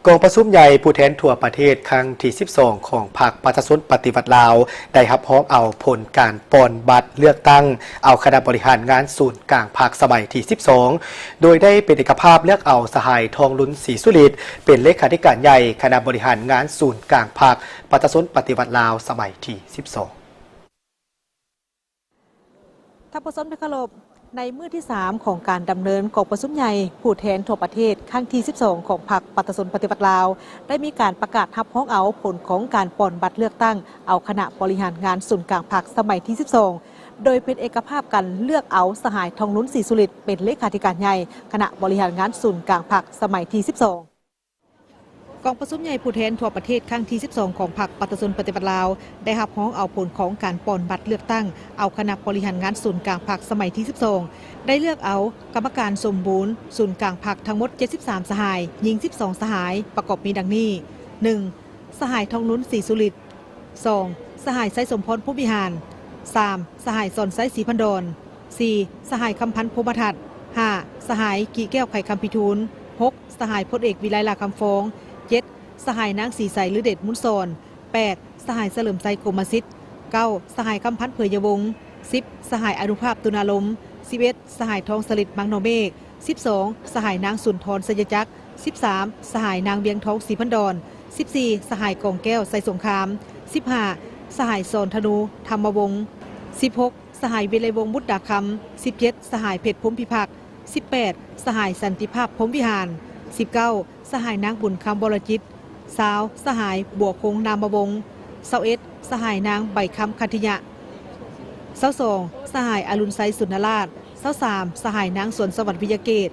กองประชุมใหญ่ผู้แทนทั่วประเทศครั้งที่ 12 ของพรรคประชาชนปฏิวัติลาวได้รับร้องเอาผลการปอนบัตรเลือกตั้งเอาคณะบริหารงานศูนย์กลางพรรคสมัยที่ 12 โดยได้เป็นเอกภาพเลือกเอาสหายทองลุ้นศรีสุฤทธิ์เป็นเลขาธิการใหญ่คณะบริหารงานศูนย์กลางพรรคประชาชนปฏิวัติลาวสมัยที่ 12ท่านผู้ชมที่เคารพในมื้อที่ 3 ของการดำเนินกองประชุมใหญ่ผู้แทนทั่วประเทศครั้งที่ 12 ของพรรคประชาชนปฏิวัติลาวได้มีการประกาศรับร้องเอาผลของการปอนบัตรเลือกตั้งเอาคณะบริหารงานศูนย์กลางพรรคสมัยที่ 12 โดยเป็นเอกภาพกันเลือกเอาสหายทองลุ้นศรีสุฤทธิ์เป็นเลขาธิการใหญ่คณะบริหารงานศูนย์กลางพรรคสมัยที่ 12กองประชุมใหญ่ผู้แทนทั่วประเทศครั้งที่ 12 ของพรรคประชาชนปฏิวัติลาวได้รับร้องเอาผลของการปอนบัตรเลือกตั้งเอาคณะบริหารงานศูนย์กลางพรรคสมัยที่ 12 ได้เลือกเอากรรมการสมบูรณ์ศูนย์กลางพรรคทั้งหมด 73 สหายหญิง 12 สหายประกอบมีดังนี้ 1. สหายทองลุ้นศรีสุฤทธิ์ 2. สหายไซสมพรผู้บิหาร 3. สหายสอนไซศรีพันดร 4. สหายคำพันธ์ภูมิทัศน์ 5. สหายกี่แก้วไข่คำพิทูล 6. สหายพลเอกวิไลลาคำฟอง 7. สหายนางสีใสหรือเดชมุนโซน 8. สหายเฉลิมใจโกมสิทธิ์ 9. สหายคำพันธ์เผยยวงศ์ 10. สหายอนุภาพตุนาลม 11. สหายทองสลิดมังโนเมฆ 12. สหายนางสุนทรสยจักร 13. สหายนางเบียงทองศรีพันดร 14. สหายกองแก้วไซสงคราม 15. สหายโซนธนูธรรมวงศ์ 16. สหายวิไลวงศ์มุดดาคำ 17. สหายเพชรพรหมพิพักษ์ 18. สหายสันติภาพพรหมวิหาร 19. สหายนางบุญคำบรจิต 20. สหายบัวคงนามวงศ์ 21. สหายนางใบคำคันธิยะ 22. สหายอรุณไซสุนทราช 23. สหายนางสวนสวัสดิ์วิยเกต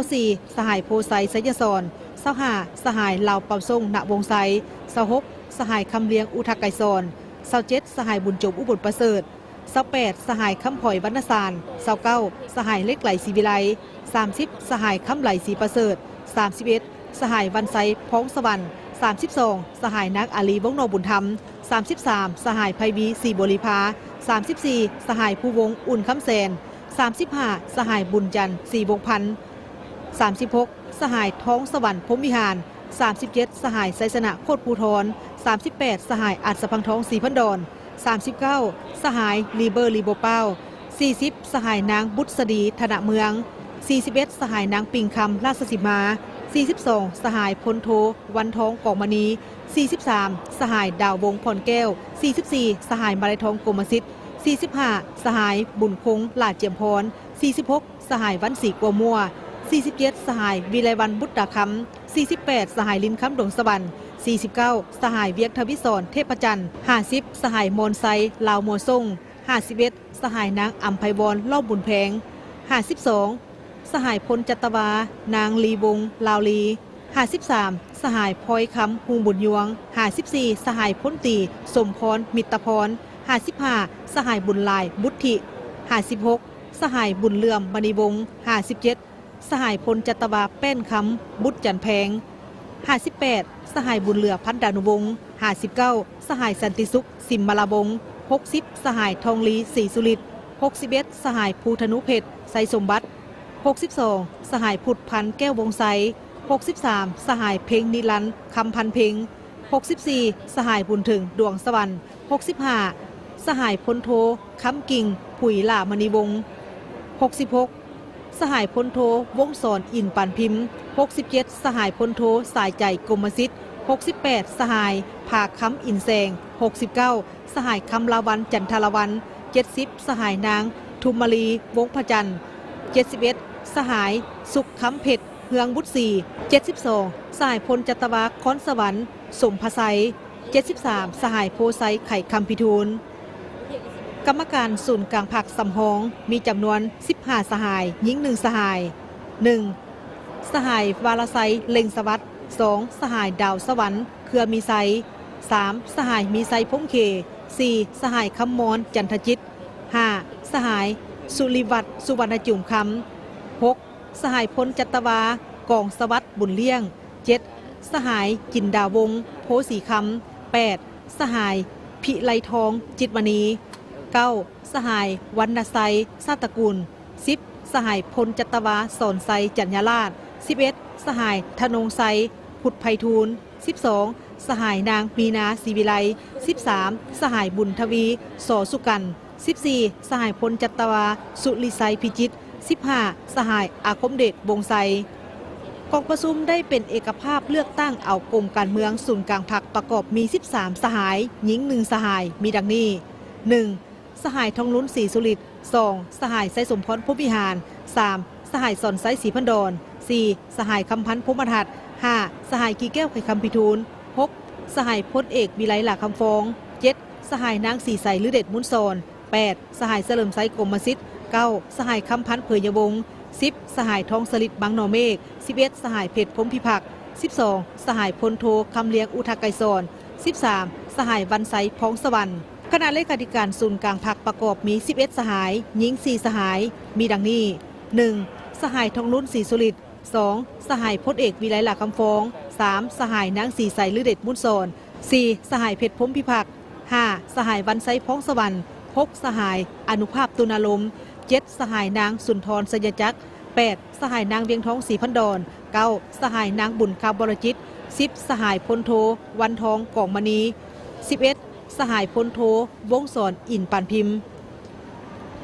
24. สหายโพไซไซยศร 25. สหายลาวเป่าส่งณวงไซ 26. สหายคำเลี้ยงอุทักไกซอน 27. สหายบุญจบอุบลประเสริฐ 28. สหายคำผอยวรรณสาร 29. สหายเล็กไหลศรีวิไล 30. สหายคำไหลศรีประเสริฐ 31. สหายวันไซพ้องสวรรค์ 32. สหายนักอาลีวงโนบุญธรรม 33. สหายไพบีสีบริพา 34. สหายผู้วงอุ่นคำแสน 35. สหายบุญจันทร์สีวงพันธ์ 36. สหายท้องสวรรค์พรหมวิหาร 37. สหายไซสนะโคตรภูทร 38. สหายอัศพังทองศรีพันดร 39. สหายลีเบอร์ลีโบเป้า 40. สหายนางบุษดีธนเมือง 41. สหายนางปิงคำราชสีมา 42. สหายพลโทวันทองกองมณี 43. สหายดาววงพรแก้ว 44. สหายมาลัยทองโกมสิทธิ์ 45. สหายบุญคงลาดเจียมพร 46. สหายวันศรีกัวมัว 47. สหายวิไลวันบุตรดาคำ 48. สหายลินคำดงสวรรค์ 49. สหายเวียกทวิศรเทพจันทร์ 50. สหายมอนไซลาวมัวส่ง 51. สหายนางอัมไพวรล่อบุญแพง 52. สหายพลจัตวานางลีวงลาวลี 53. สหายพลอยคำฮูบุญยวง 54. สหายพ้นตีสมพรมิตรพร 55. สหายบุญลายบุตถิ 56. สหายบุญเลื่อมมณีวงศ์ 57. สหายพลจัตวาแป้นคำบุตรจันแพง 58. สหายบุญเหลือพันดานุวงศ์ 59. สหายสันติสุขสิมมาลาวงศ์ 60. สหายทองลีศรีสุฤทธิ์ 61. สหายภูธนุเพชรไซสมบัติ 62. สหายพุทธพันธ์แก้ววงไซ 63. สหายเพ็งนิรันดร์คำพันเพ็ง 64. สหายบุญถึงดวงสวรรค์ 65. สหายพลโทคำกิ่งผุยหล่ามณีวงศ์ 66. สหายพลโทวงศรอินปันพิมพ์ 67. สหายพลโทสายใจกรมสิทธิ์ 68. สหายภาคำอินแสง 69. สหายคำลาวันจันทรวัน 70. สหายนางทุมมาลีวงพจันทร์ 71. สหายสุขคำเพชรเฮืองบุตรศรี 72. สหายพลจัตวาค้อนสวรรค์สมภไซ 73. สหายโพไซไข่คำพิทูลกรรมการศูนย์กลางพรรคสำหองมีจำนวน 15 สหายหญิง 1 สหาย 1. สหายวาลไซเล็งสวัสดิ์ 2. สหายดาวสวรรค์เครือมีไซ 3. สหายมีไซพงเค 4. สหายคำมอนจันทจิต 5. สหายสุริวัตรสุวรรณจุ่มคำ 6. สหายพลจัตวากองสวัสดิ์บุญเลี้ยง 7. สหายจินดาวงศ์โพสีคำ 8. สหายพิไลทองจิตมณี 9. สหายวรรณไซซาตกุล 10. สหายพลจัตวาสอนไซจัญญาราช 11. สหายธนงไซ พุทธไพฑูรย์ 12 สหายนางมีนาศรีวิไล 13 สหายบุญทวีสอสุกัน 14 สหายพลจัตตวาสุริไซพิจิตร 15 สหายอาคมเดชวงไซกองประชุมได้เป็นเอกภาพเลือกตั้งเอากรมการเมืองศูนย์กลางพรรคประกอบมี 13 สหายหญิง 1 สหายมีดังนี้ 1. สหายทองลุ้นศรีสุริต 2. สหายไซสมพรพรหมวิหาร 3. สหายสอนไซศรีพันดร 4. สหายคำพันธ์พรหมทัศน์ 5. สหายกีแก้วไข่คำพิทูล 6. สหายพลเอกวิไลหลาคำฟอง 7. สหายนางสีใสลือเด็ดมุนซอน 8. สหายเสลิมไซกรมสิทธิ์ 9. สหายคำพันธ์เผยยวงศ์ 10. สหายทองสลิดบางหนอเมฆ 11. สหายเพชรพรหมพิพักษ์ 12. สหายพลโทคำเลี้ยงอุทาไกรสอน 13. สหายวันไซพ้องสวรรค์คณะเลขาธิการศูนย์กลางพรรคประกอบมี 11 สหายหญิง 4 สหายมีดังนี้ 1. สหายทองลุ้นศรีสุริต 2. สหายพลเอกวิไลหลาคำฟอง 3. สหายนางสีใสลือเด็ดมุนซอน 4. สหายเพชรพรหมพิพักษ์ 5. สหายวันไซพ้องสวรรค์ 6. สหายอนุภาพตุนาลม 7. สหายนางสุนทรสยจักร 8. สหายนางเวียงทองศรีพันดร 9. สหายนางบุญคาบรจิต 10. สหายพลโทวันทองกองมณี 11. สหายพลโทวงศรอินปานพิมพ์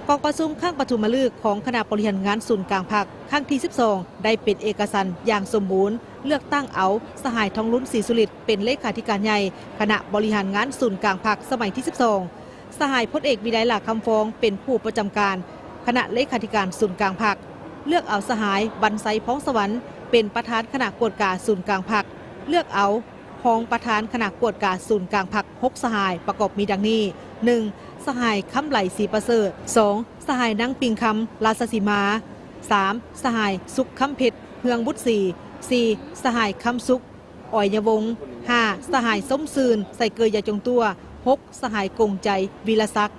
กองประชุมข้างประชุมมฤกษ์ของคณะบริหารงานศูนย์กลางพรรคครั้งที่ 12 ได้เป็นเอกสารอย่างสมบูรณ์เลือกตั้งเอาสหายทองลุ้นศรีสุริตเป็นเลขาธิการใหญ่คณะบริหารงานศูนย์กลางพรรคสมัยที่ 12 สหายพลเอกวิไลหลาคำฟองเป็นผู้ประจำการคณะเลขาธิการศูนย์กลางพรรคเลือกเอาสหายบันไซพ้องสวรรค์เป็นประธานคณะกวดกาศูนย์กลางพรรคเลือกเอารองประธานคณะกวดกาศูนย์กลางพรรค6 สหายประกอบมีดังนี้ 1. สหายคำไหลศรีประเสริฐ 2. สหายนางปิงคำลาสสีมา 3. สหายสุขคำเพชรเฮืองบุตรศรี 4. สหายคำสุขอ่อยยวงศ์ 5. สหายส้มซืนใส่เกยยาจงตัว 6. สหายกงใจวีรศักดิ์